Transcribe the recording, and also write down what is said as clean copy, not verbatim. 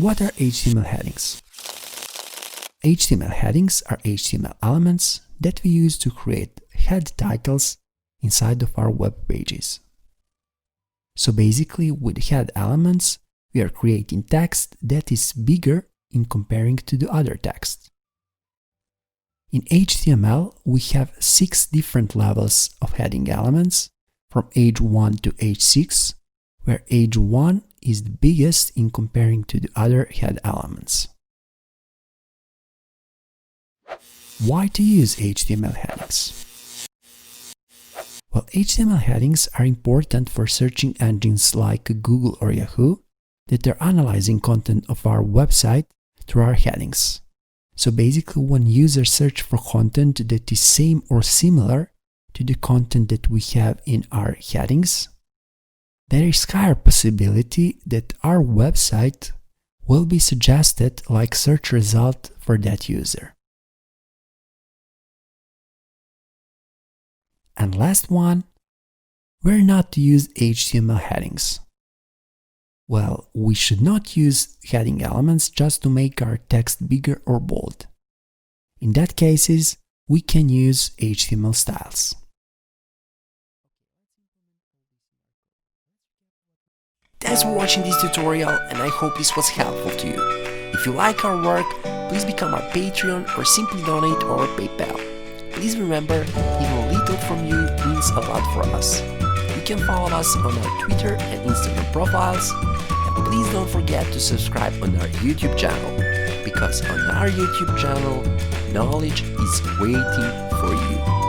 What are HTML headings? HTML headings are HTML elements that we use to create head titles inside of our web pages. So basically, with head elements, we are creating text that is bigger in comparing to the other text. In HTML, we have 6 different levels of heading elements, from H1 to H6, where H1 is the biggest in comparing to the other head elements. Why to use HTML headings? Well, HTML headings are important for searching engines like Google or Yahoo that are analyzing content of our website through our headings. So basically, when users search for content that is same or similar to the content that we have in our headings, there is higher possibility that our website will be suggested like search result for that user. And last one, where not to use HTML headings. Well, we should not use heading elements just to make our text bigger or bold. In that cases, we can use HTML styles. Thanks for watching this tutorial, and I hope this was helpful to you. If you like our work, please become our Patreon or simply donate or PayPal. Please remember, even a little from you means a lot for us. You can follow us on our Twitter and Instagram profiles, and please don't forget to subscribe on our YouTube channel, because on our YouTube channel, knowledge is waiting for you.